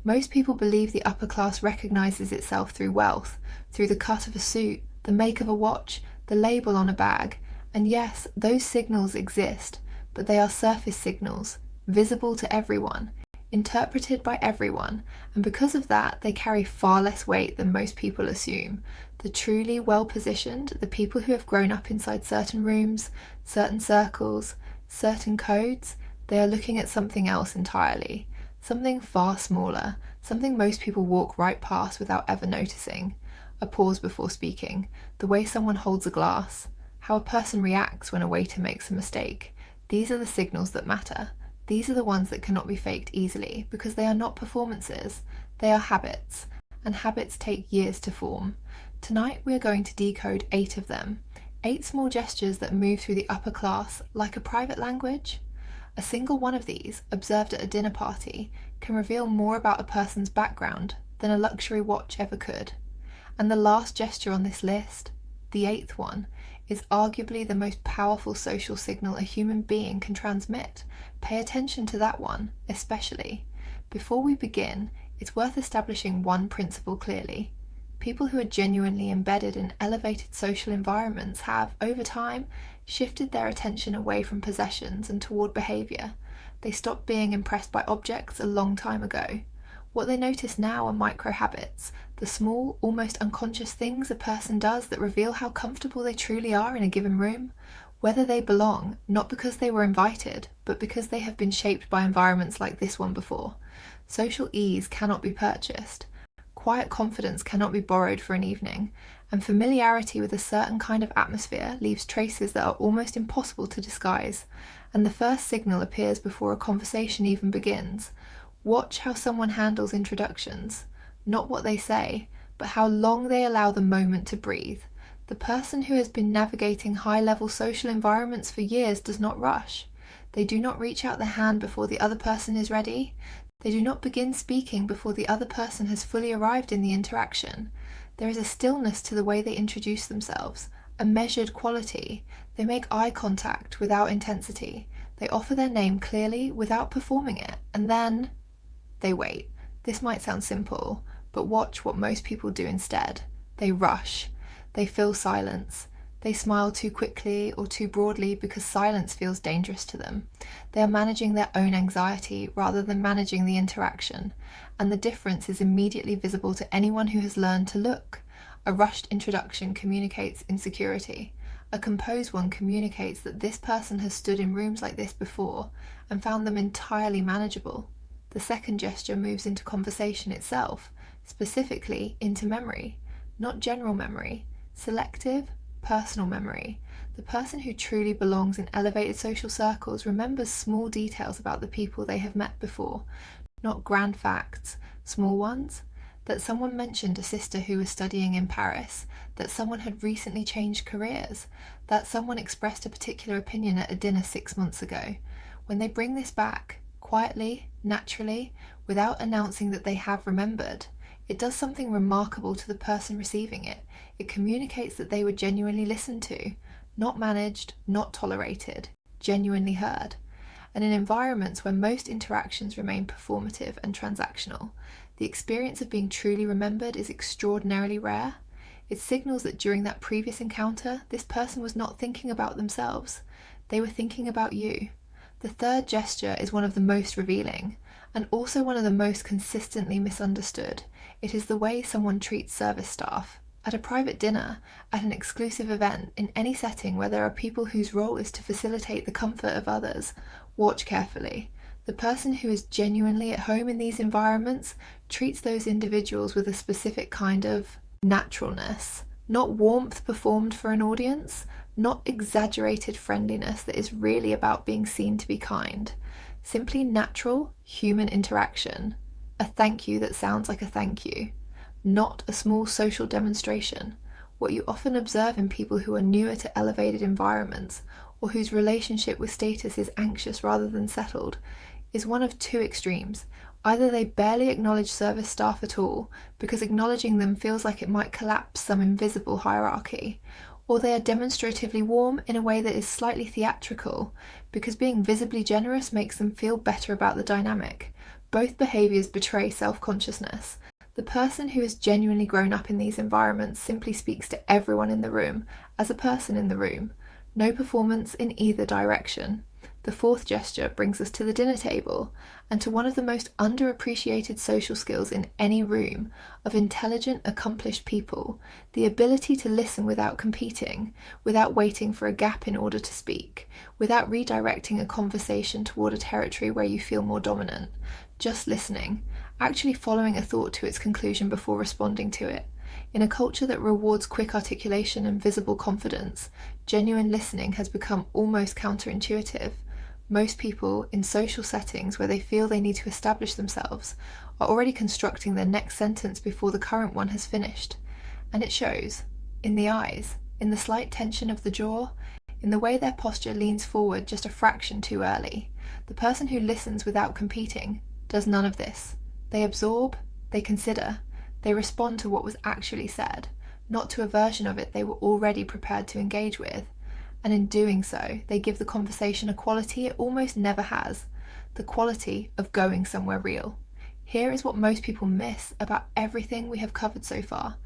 Most people believe the upper class recognizes itself through wealth, through the cut of a suit, the make of a watch, the label on a bag, and yes, those signals exist, but they are surface signals, visible to everyone, interpreted by everyone, and because of that, they carry far less weight than most people assume. The truly well-positioned, the people who have grown up inside certain rooms, certain circles, certain codes, they are looking at something else entirely. Something far smaller, something most people walk right past without ever noticing. A pause before speaking, the way someone holds a glass, how a person reacts when a waiter makes a mistake. These are the signals that matter. These are the ones that cannot be faked easily because they are not performances, they are habits, and habits take years to form. Tonight we are going to decode 8 of them, 8 small gestures that move through the upper class like a private language. A single one of these, observed at a dinner party, can reveal more about a person's background than a luxury watch ever could. And the last gesture on this list, the 8th one, is arguably the most powerful social signal a human being can transmit. Pay attention to that one, especially. Before we begin, it's worth establishing one principle clearly. People who are genuinely embedded in elevated social environments have, over time, shifted their attention away from possessions and toward behaviour. They stopped being impressed by objects a long time ago. What they notice now are micro-habits, the small, almost unconscious things a person does that reveal how comfortable they truly are in a given room, whether they belong, not because they were invited, but because they have been shaped by environments like this one before. Social ease cannot be purchased. Quiet confidence cannot be borrowed for an evening, and familiarity with a certain kind of atmosphere leaves traces that are almost impossible to disguise, and the first signal appears before a conversation even begins. Watch how someone handles introductions, not what they say, but how long they allow the moment to breathe. The person who has been navigating high-level social environments for years does not rush. They do not reach out their hand before the other person is ready. They do not begin speaking before the other person has fully arrived in the interaction. There is a stillness to the way they introduce themselves, a measured quality. They make eye contact without intensity. They offer their name clearly without performing it, and then they wait. This might sound simple, but watch what most people do instead. They rush. They fill silence. They smile too quickly or too broadly because silence feels dangerous to them. They are managing their own anxiety rather than managing the interaction, and the difference is immediately visible to anyone who has learned to look. A rushed introduction communicates insecurity. A composed one communicates that this person has stood in rooms like this before and found them entirely manageable. The second gesture moves into conversation itself, specifically into memory, not general memory, selective, personal memory. The person who truly belongs in elevated social circles remembers small details about the people they have met before, not grand facts, small ones. That someone mentioned a sister who was studying in Paris, that someone had recently changed careers, that someone expressed a particular opinion at a dinner 6 months ago. When they bring this back, quietly, naturally, without announcing that they have remembered, it does something remarkable to the person receiving it. It communicates that they were genuinely listened to, not managed, not tolerated, genuinely heard. And in environments where most interactions remain performative and transactional, the experience of being truly remembered is extraordinarily rare. It signals that during that previous encounter, this person was not thinking about themselves. They were thinking about you. The third gesture is one of the most revealing, and also one of the most consistently misunderstood. It is the way someone treats service staff. At a private dinner, at an exclusive event, in any setting where there are people whose role is to facilitate the comfort of others, watch carefully. The person who is genuinely at home in these environments treats those individuals with a specific kind of naturalness, not warmth performed for an audience, not exaggerated friendliness that is really about being seen to be kind, simply natural human interaction, a thank you that sounds like a thank you, not a small social demonstration. What you often observe in people who are newer to elevated environments or whose relationship with status is anxious rather than settled is one of two extremes. Either they barely acknowledge service staff at all because acknowledging them feels like it might collapse some invisible hierarchy, or they are demonstratively warm in a way that is slightly theatrical because being visibly generous makes them feel better about the dynamic. Both behaviours betray self-consciousness. The person who has genuinely grown up in these environments simply speaks to everyone in the room as a person in the room. No performance in either direction. The fourth gesture brings us to the dinner table and to one of the most underappreciated social skills in any room of intelligent, accomplished people, the ability to listen without competing, without waiting for a gap in order to speak, without redirecting a conversation toward a territory where you feel more dominant. Just listening, actually following a thought to its conclusion before responding to it. In a culture that rewards quick articulation and visible confidence, genuine listening has become almost counterintuitive. Most people, in social settings where they feel they need to establish themselves, are already constructing their next sentence before the current one has finished. And it shows. In the eyes, in the slight tension of the jaw, in the way their posture leans forward just a fraction too early. The person who listens without competing does none of this. They absorb, they consider, they respond to what was actually said, not to a version of it they were already prepared to engage with. And in doing so, they give the conversation a quality it almost never has, the quality of going somewhere real. Here is what most people miss about everything we have covered so far.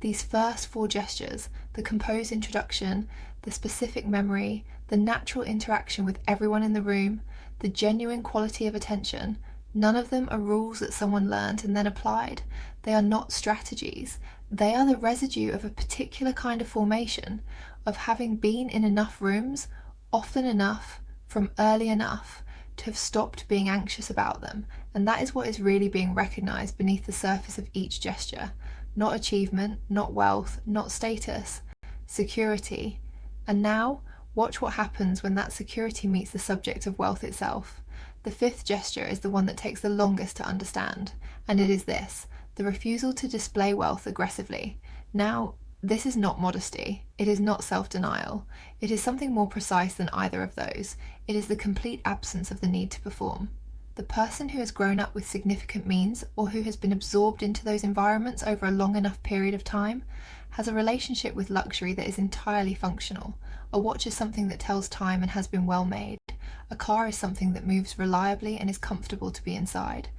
These first four gestures, the composed introduction, the specific memory, the natural interaction with everyone in the room, the genuine quality of attention, none of them are rules that someone learned and then applied. They are not strategies. They are the residue of a particular kind of formation, of having been in enough rooms, often enough, from early enough, to have stopped being anxious about them. And that is what is really being recognised beneath the surface of each gesture. Not achievement, not wealth, not status. Security. And now, watch what happens when that security meets the subject of wealth itself. The fifth gesture is the one that takes the longest to understand, and it is this, the refusal to display wealth aggressively. Now, this is not modesty, it is not self-denial, it is something more precise than either of those. It is the complete absence of the need to perform. The person who has grown up with significant means, or who has been absorbed into those environments over a long enough period of time, has a relationship with luxury that is entirely functional. A watch is something that tells time and has been well made. A car is something that moves reliably and is comfortable to be inside.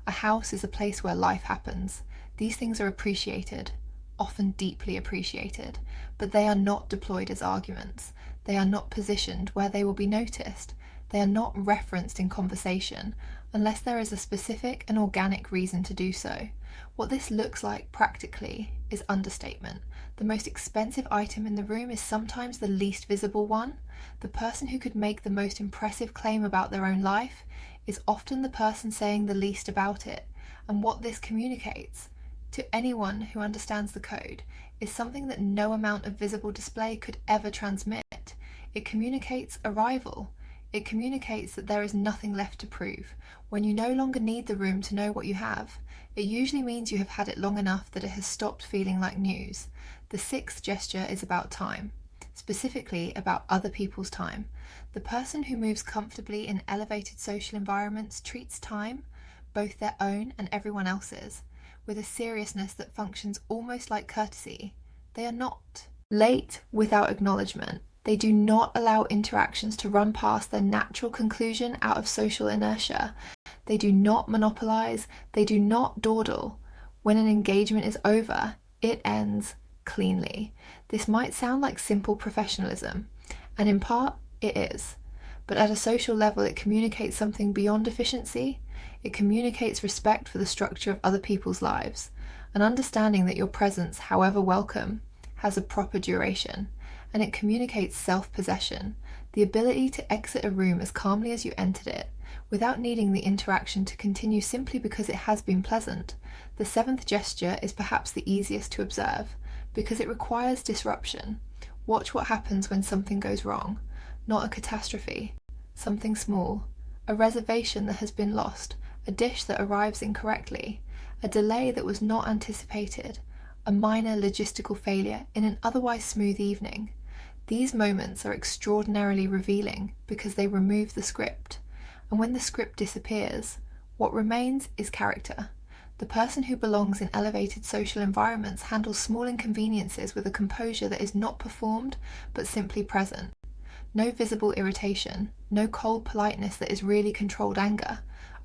A house is a place where life happens. These things are appreciated, often deeply appreciated, but they are not deployed as arguments. They are not positioned where they will be noticed. They are not referenced in conversation unless there is a specific and organic reason to do so. What this looks like practically is understatement. The most expensive item in the room is sometimes the least visible one. The person who could make the most impressive claim about their own life is often the person saying the least about it. And what this communicates, to anyone who understands the code, is something that no amount of visible display could ever transmit. It communicates arrival. It communicates that there is nothing left to prove. When you no longer need the room to know what you have, it usually means you have had it long enough that it has stopped feeling like news. The sixth gesture is about time, specifically about other people's time. The person who moves comfortably in elevated social environments treats time, both their own and everyone else's, with a seriousness that functions almost like courtesy. They are not late without acknowledgement. They do not allow interactions to run past their natural conclusion out of social inertia. They do not monopolize. They do not dawdle. When an engagement is over, it ends cleanly. This might sound like simple professionalism, and in part it is. But at a social level, it communicates something beyond efficiency. It communicates respect for the structure of other people's lives, an understanding that your presence, however welcome, has a proper duration. And it communicates self-possession, the ability to exit a room as calmly as you entered it, without needing the interaction to continue simply because it has been pleasant. The seventh gesture is perhaps the easiest to observe, because it requires disruption. Watch what happens when something goes wrong. Not a catastrophe, something small, a reservation that has been lost, a dish that arrives incorrectly, a delay that was not anticipated, a minor logistical failure in an otherwise smooth evening. These moments are extraordinarily revealing because they remove the script, and when the script disappears, what remains is character. The person who belongs in elevated social environments handles small inconveniences with a composure that is not performed but simply present. No visible irritation, no cold politeness that is really controlled anger,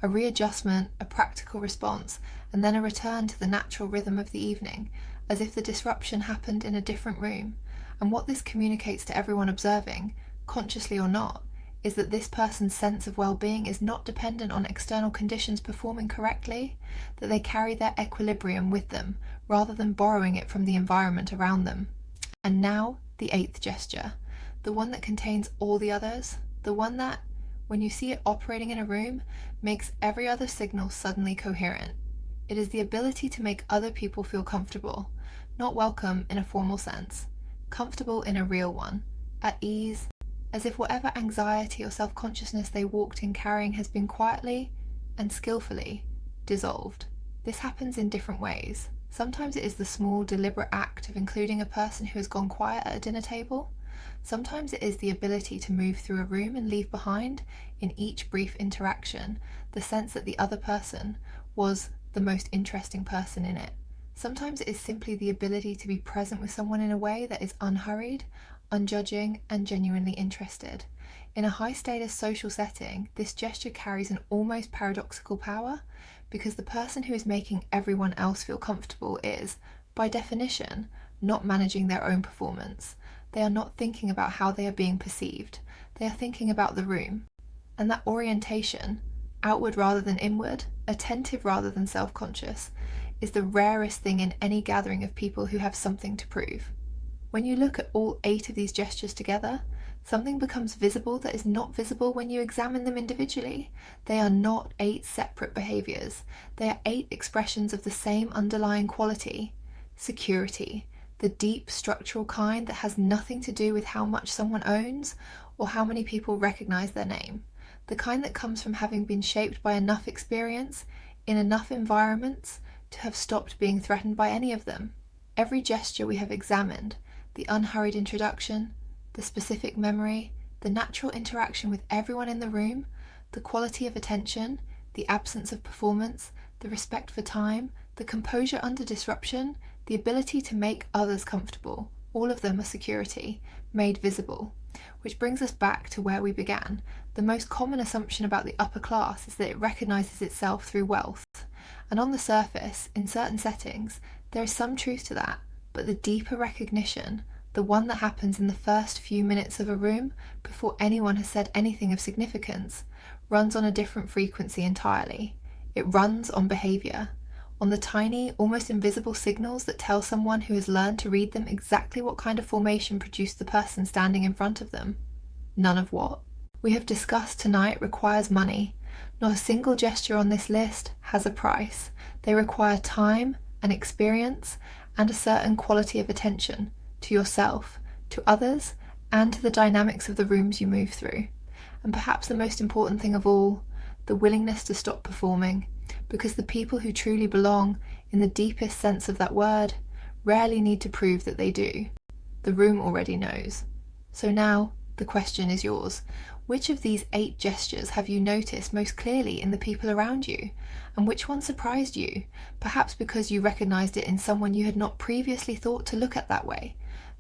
a readjustment, a practical response, and then a return to the natural rhythm of the evening, as if the disruption happened in a different room. And what this communicates to everyone observing, consciously or not, is that this person's sense of well-being is not dependent on external conditions performing correctly, that they carry their equilibrium with them, rather than borrowing it from the environment around them. And now, the 8th gesture, the one that contains all the others, the one that, when you see it operating in a room, makes every other signal suddenly coherent. It is the ability to make other people feel comfortable, not welcome in a formal sense, comfortable in a real one, at ease, as if whatever anxiety or self-consciousness they walked in carrying has been quietly and skillfully dissolved. This happens in different ways. Sometimes it is the small, deliberate act of including a person who has gone quiet at a dinner table. Sometimes it is the ability to move through a room and leave behind, in each brief interaction, the sense that the other person was the most interesting person in it. Sometimes it is simply the ability to be present with someone in a way that is unhurried, unjudging, and genuinely interested. In a high-status social setting, this gesture carries an almost paradoxical power, because the person who is making everyone else feel comfortable is, by definition, not managing their own performance. They are not thinking about how they are being perceived. They are thinking about the room. And that orientation, outward rather than inward, attentive rather than self-conscious, is the rarest thing in any gathering of people who have something to prove. When you look at all 8 of these gestures together, something becomes visible that is not visible when you examine them individually. They are not 8 separate behaviours. They are 8 expressions of the same underlying quality: security, the deep structural kind that has nothing to do with how much someone owns or how many people recognise their name, the kind that comes from having been shaped by enough experience in enough environments to have stopped being threatened by any of them. Every gesture we have examined, the unhurried introduction, the specific memory, the natural interaction with everyone in the room, the quality of attention, the absence of performance, the respect for time, the composure under disruption, the ability to make others comfortable, all of them are security, made visible. Which brings us back to where we began. The most common assumption about the upper class is that it recognises itself through wealth. And on the surface, in certain settings, there is some truth to that, but the deeper recognition, the one that happens in the first few minutes of a room before anyone has said anything of significance, runs on a different frequency entirely. It runs on behaviour, on the tiny, almost invisible signals that tell someone who has learned to read them exactly what kind of formation produced the person standing in front of them. None of what we have discussed tonight requires money. Not a single gesture on this list has a price. They require time and experience and a certain quality of attention to yourself, to others, and to the dynamics of the rooms you move through. And perhaps the most important thing of all, the willingness to stop performing, because the people who truly belong, in the deepest sense of that word, rarely need to prove that they do. The room already knows. So now, the question is yours. Which of these 8 gestures have you noticed most clearly in the people around you? And which one surprised you? Perhaps because you recognised it in someone you had not previously thought to look at that way.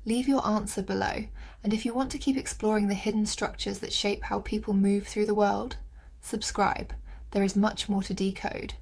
Leave your answer below, and if you want to keep exploring the hidden structures that shape how people move through the world, subscribe. There is much more to decode.